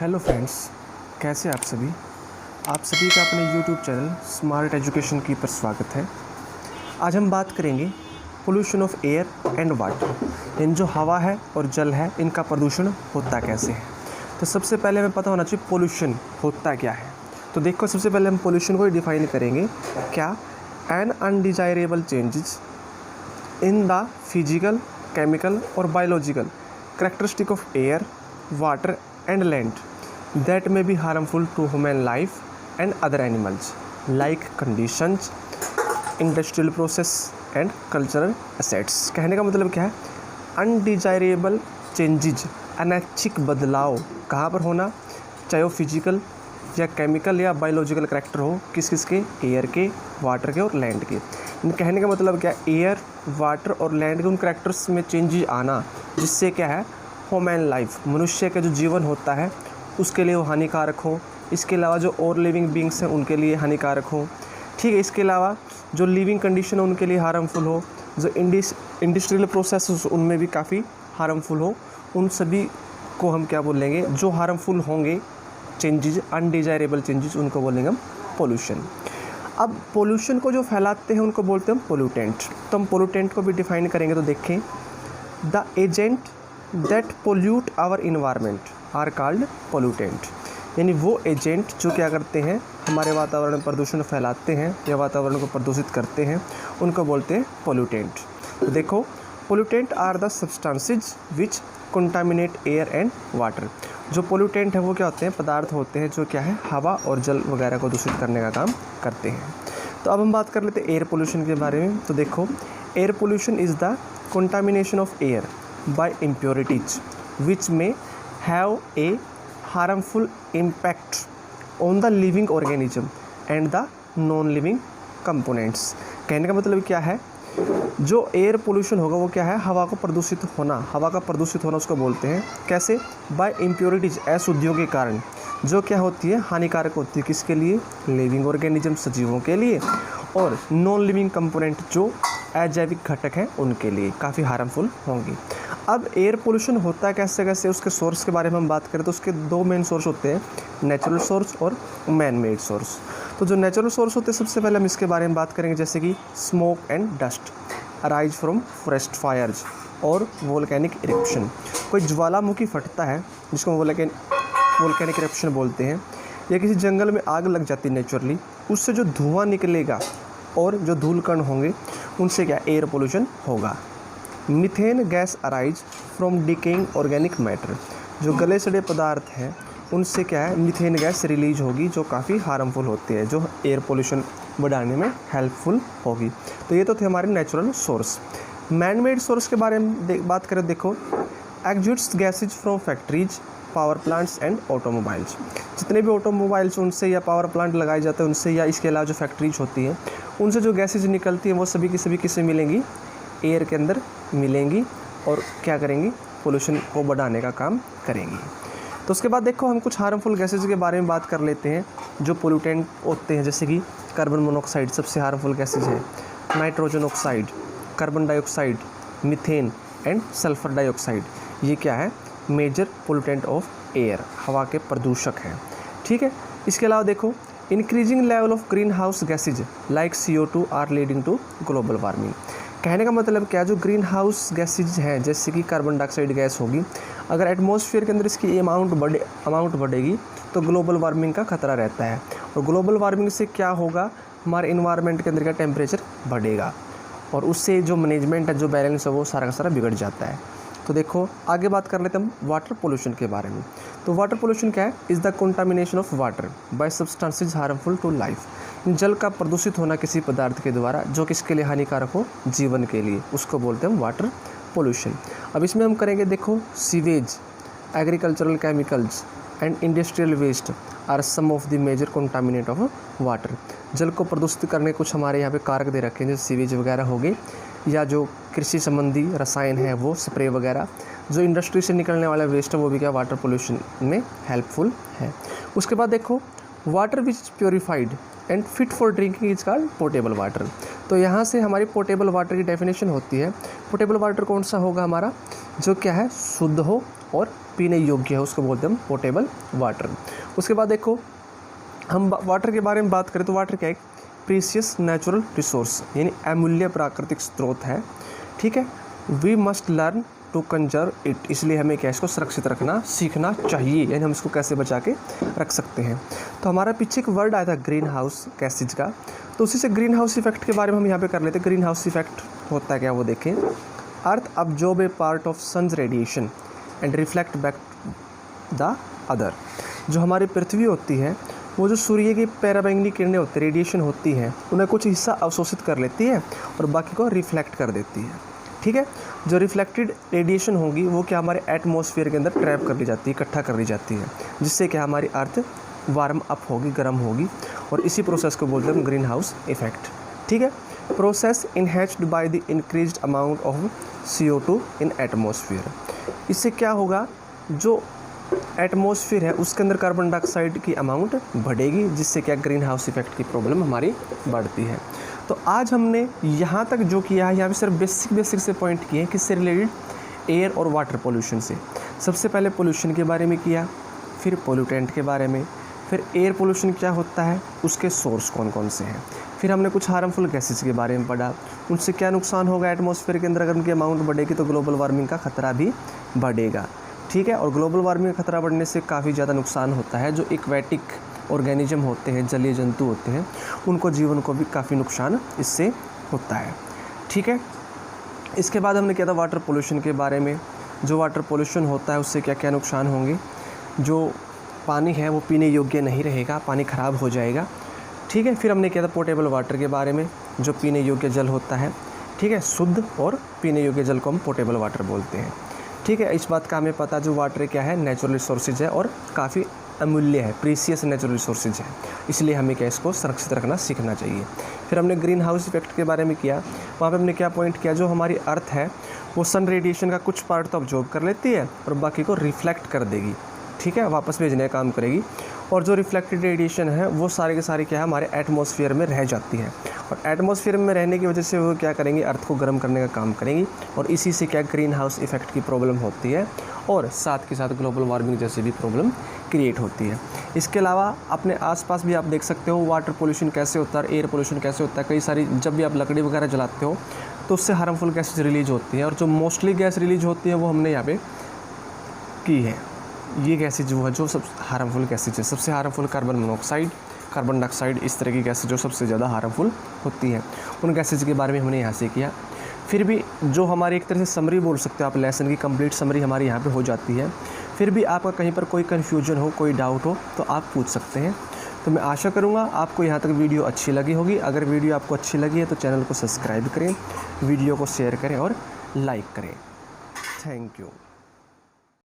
Hello friends, कैसे आप सभी। आप सभी का अपने यूट्यूब चैनल स्मार्ट एजुकेशन की पर स्वागत है। आज हम बात करेंगे pollution of air and water. इन जो हवा है और जल है, इनका प्रदूषण होता कैसे है। तो सबसे पहले हमें पता होना चाहिए पोल्यूशन होता क्या है। तो देखो, सबसे पहले हम पोल्यूशन को डिफाइन करेंगे। क्या? An undesirable changes in the physical, chemical और biological characteristic of air, water and land that may be harmful to human life and other animals like conditions, industrial process and cultural assets। कहने का मतलब क्या है? Undesirable changes, अनैच्छिक बदलाव कहाँ पर होना, चाहे वो फिजिकल या केमिकल या बायोलॉजिकल करैक्टर हो, किस किस के? एयर के, वाटर के और लैंड के। कहने का मतलब क्या? एयर, वाटर और लैंड के उन करैक्टर्स में चेंजेस आना जिससे क्या है, ह्यूमन लाइफ, मनुष्य का जो जीवन होता है उसके लिए वो हानिकारक हो। इसके अलावा जो और लिविंग बींग्स हैं उनके लिए हानिकारक हो। ठीक है, इसके अलावा जो लिविंग कंडीशन है उनके लिए हार्मफुल हो। जो इंडस्ट्रियल प्रोसेस उनमें भी काफ़ी हार्मफुल हो। उन सभी को हम क्या बोलेंगे? जो हार्मफुल होंगे चेंजेस, अनडिजायरेबल चेंजेस, उनको बोलेंगे हम पोल्यूशन। अब पोल्यूशन को जो फैलाते हैं उनको बोलते हैं हम पोल्यूटेंट। तो हम पोल्यूटेंट को भी डिफाइन करेंगे। तो देखें, the agent that pollute our environment are called pollutant. यानी वो एजेंट जो क्या करते हैं, हमारे वातावरण में प्रदूषण फैलाते हैं या वातावरण को प्रदूषित करते हैं, उनको बोलते हैं पोल्यूटेंट। तो देखो, pollutant are the substances which contaminate air and water. जो पोल्यूटेंट है वो क्या होते हैं? पदार्थ होते हैं जो क्या है, हवा और जल वगैरह को दूषित करने का काम करते हैं। तो अब हम बात कर लेते हैं एयर पोल्यूशन के बारे में। तो देखो, air pollution is the contamination of air by impurities which may have a harmful impact on the living organism and the non living components. कहने का मतलब क्या है? जो एयर पोल्यूशन होगा वो क्या है? हवा को प्रदूषित होना। हवा का प्रदूषित होना उसको बोलते हैं। कैसे? बाय इम्प्योरिटीज, अशुद्धियों के कारण, जो क्या होती है, हानिकारक होती है। किसके लिए? लिविंग ऑर्गेनिज्म, सजीवों के लिए, और नॉन लिविंग कंपोनेंट जो अजैविक घटक हैं उनके लिए काफ़ी हार्मफुल होंगी। अब एयर पोल्यूशन होता कैसे कैसे, उसके सोर्स के बारे में हम बात करें तो उसके दो मेन सोर्स होते हैं, नेचुरल सोर्स और मैन मेड सोर्स। तो जो नेचुरल सोर्स होते हैं, सबसे पहले हम इसके बारे में बात करेंगे, जैसे कि smoke and dust arise from forest fires और वोल्केनिक इरप्शन। कोई ज्वालामुखी फटता है जिसको वोल्केनिक इरप्शन बोलते हैं, या किसी जंगल में आग लग जाती है नेचुरली, उससे जो धुआं निकलेगा और जो धूल कण होंगे उनसे क्या एयर पोल्यूशन होगा। Methane gas arise from decaying organic matter. जो गले सड़े पदार्थ हैं उनसे क्या है, मीथेन गैस रिलीज होगी जो काफ़ी हार्मफुल होती है, जो एयर पोल्यूशन बढ़ाने में हेल्पफुल होगी। तो ये तो थे हमारे natural source. Man made source के बारे में बात करें, देखो, exhaust gases from factories, power plants and automobiles. जितने भी ऑटोमोबाइल्स उनसे या पावर प्लांट लगाए जाते हैं उनसे, या इसके अलावा जो फैक्ट्रीज होती हैं उनसे जो गैसेज निकलती हैं वो सभी की सभी किससे मिलेंगी? एयर के अंदर मिलेंगी और क्या करेंगी? पोल्यूशन को बढ़ाने का काम करेंगी। तो उसके बाद देखो, हम कुछ हार्मफुल गैसेज के बारे में बात कर लेते हैं जो पोल्यूटेंट होते हैं। जैसे कि कार्बन मोनोऑक्साइड सबसे हार्मफुल गैसेज है, nitrogen oxide, carbon dioxide, methane and sulphur dioxide. ये क्या है? मेजर पोल्यूटेंट ऑफ एयर, हवा के प्रदूषक हैं। ठीक है, इसके अलावा देखो, increasing level of green house gases like CO2 are leading to global warming. कहने का मतलब क्या? जो ग्रीन हाउस गैसेज हैं जैसे कि कार्बन डाइऑक्साइड गैस होगी, अगर एटमॉस्फेयर के अंदर इसकी अमाउंट बढ़ेगी तो ग्लोबल वार्मिंग का खतरा रहता है। और ग्लोबल वार्मिंग से क्या होगा? हमारे इन्वायरमेंट के अंदर का टेम्परेचर बढ़ेगा और उससे जो मैनेजमेंट है, जो बैलेंस है, वो सारा का सारा बिगड़ जाता है। तो देखो, आगे बात कर लेते हैं हम वाटर पोल्यूशन के बारे में। तो वाटर पोल्यूशन क्या है? Is the contamination of water by substances harmful to life. जल का प्रदूषित होना किसी पदार्थ के द्वारा जो किसके लिए हानिकारक हो? जीवन के लिए, उसको बोलते हैं वाटर पोल्यूशन। अब इसमें हम करेंगे, देखो, sewage, agricultural chemicals and industrial waste are some of the major contaminant of water. जल को प्रदूषित करने कुछ हमारे यहाँ पे कारक दे रखे हैं, जैसे सीवेज वगैरह हो गए, या जो कृषि संबंधी रसायन है वो स्प्रे वगैरह, जो इंडस्ट्री से निकलने वाला वेस्ट है वो भी क्या वाटर पोल्यूशन में हेल्पफुल है। उसके बाद देखो, water which is purified and fit for drinking is called portable water. तो यहाँ से हमारी पोर्टेबल वाटर की डेफिनेशन होती है। पोर्टेबल वाटर कौन सा होगा? हमारा जो क्या है, शुद्ध हो और पीने योग्य है उसको बोलते हैं हम पोर्टेबल वाटर। उसके बाद देखो हम वाटर के बारे में बात करें तो वाटर क्या है, प्रीशियस नेचुरल रिसोर्स यानी अमूल्य प्राकृतिक स्रोत है, ठीक है। We must learn to conserve it, इसलिए हमें क्या इसको सुरक्षित रखना सीखना चाहिए, यानी हम इसको कैसे बचा के रख सकते हैं। तो हमारा पीछे एक वर्ड आया था ग्रीन हाउस गैसेज का, तो उसी से ग्रीन हाउस इफेक्ट के बारे में हम यहाँ पे कर लेते हैं। ग्रीन हाउस इफेक्ट होता है क्या वो देखें। Earth absorb a part of sun's radiation and reflect back the other. जो हमारी पृथ्वी होती है वो जो सूर्य की पराबैंगनी किरणें होती है, रेडिएशन होती है, उन्हें कुछ हिस्सा अवशोषित कर लेती है और बाकी को रिफ्लेक्ट कर देती है, ठीक है। जो रिफ्लेक्टेड रेडिएशन होगी वो क्या हमारे एटमॉस्फेयर के अंदर ट्रैप कर ली जाती है, इकट्ठा कर ली जाती है, जिससे क्या हमारी अर्थ वार्म अप होगी, गर्म होगी, और इसी प्रोसेस को बोलते हैं ग्रीन हाउस इफेक्ट, ठीक है। Process enhanced by the increased amount of CO2 in atmosphere. इससे क्या होगा, जो एटमॉस्फेयर है उसके अंदर कार्बन डाइऑक्साइड की अमाउंट बढ़ेगी, जिससे क्या ग्रीन हाउस इफेक्ट की प्रॉब्लम हमारी बढ़ती है। तो आज हमने यहाँ तक जो किया है, यहाँ पे सिर्फ बेसिक से पॉइंट किए हैं किससे रिलेटेड, एयर और वाटर पोल्यूशन से। सबसे पहले पोल्यूशन के बारे में किया, फिर पोल्यूटेंट के बारे में, फिर एयर पोल्यूशन क्या होता है, उसके सोर्स कौन कौन से हैं, फिर हमने कुछ हार्मफुल गैसेज के बारे में पढ़ा, उनसे क्या नुकसान होगा एटमॉस्फेयर के अंदर, अगर उनकी अमाउंट बढ़ेगी तो ग्लोबल वार्मिंग का खतरा भी बढ़ेगा, ठीक है। और ग्लोबल वार्मिंग का खतरा बढ़ने से काफ़ी ज़्यादा नुकसान होता है। जो एक्वेटिक ऑर्गेनिज्म होते हैं, जलीय जंतु होते हैं, उनको जीवन को भी काफ़ी नुकसान इससे होता है, ठीक है। इसके बाद हमने किया था वाटर पोल्यूशन के बारे में। जो वाटर पोल्यूशन होता है उससे क्या क्या नुकसान होंगे, जो पानी है वो पीने योग्य नहीं रहेगा, पानी ख़राब हो जाएगा, ठीक है। फिर हमने किया था पोर्टेबल वाटर के बारे में, जो पीने योग्य जल होता है, ठीक है, शुद्ध और पीने योग्य जल को हम पोर्टेबल वाटर बोलते हैं, ठीक है। इस बात का हमें पता जो वाटर क्या है, नेचुरल रिसोर्सेज है और काफ़ी अमूल्य है, प्रीशियस नेचुरल रिसोर्सेज है, इसलिए हमें क्या इसको सुरक्षित रखना सीखना चाहिए। फिर हमने ग्रीन हाउस इफेक्ट के बारे में किया, वहाँ पे हमने क्या पॉइंट किया, जो हमारी अर्थ है वो सन रेडिएशन का कुछ पार्ट तो ऑब्जॉर्ब कर लेती है और बाकी को रिफ्लेक्ट कर देगी, ठीक है, वापस भेजने का काम करेगी। और जो रिफ्लेक्टेड रेडिएशन है वो सारे के सारे क्या है हमारे एटमॉस्फेयर में रह जाती है, और एटमॉस्फेयर में रहने की वजह से वो क्या करेंगी, अर्थ को गर्म करने का काम करेंगी, और इसी से क्या ग्रीन हाउस इफेक्ट की प्रॉब्लम होती है, और साथ के साथ ग्लोबल वार्मिंग जैसे भी प्रॉब्लम क्रिएट होती है। इसके अलावा अपने आसपास भी आप देख सकते हो वाटर पोल्यूशन कैसे होता है, एयर पोल्यूशन कैसे होता है। कई सारी जब भी आप लकड़ी वगैरह जलाते हो तो उससे हार्मफुल गैसेज रिलीज होती है, और जो मोस्टली गैस रिलीज होती है वो हमने यहाँ पे की है। ये गैसेज जो है जो सब हार्मफुल गैसेज है, सबसे harmful carbon monoxide, carbon dioxide, इस तरह की गैसेज जो सबसे ज़्यादा हार्मफुल होती हैं, उन गैसेज के बारे में हमने यहाँ से किया। फिर भी जो हमारी एक तरह से समरी बोल सकते हो आप, लेसन की कंप्लीट समरी हमारी यहाँ पे हो जाती है। फिर भी आपका कहीं पर कोई कन्फ्यूजन हो, कोई डाउट हो तो आप पूछ सकते हैं। तो मैं आशा करूँगा आपको यहाँ तक वीडियो अच्छी लगी होगी। अगर वीडियो आपको अच्छी लगी है तो चैनल को सब्सक्राइब करें, वीडियो को शेयर करें और लाइक करें। Thank you.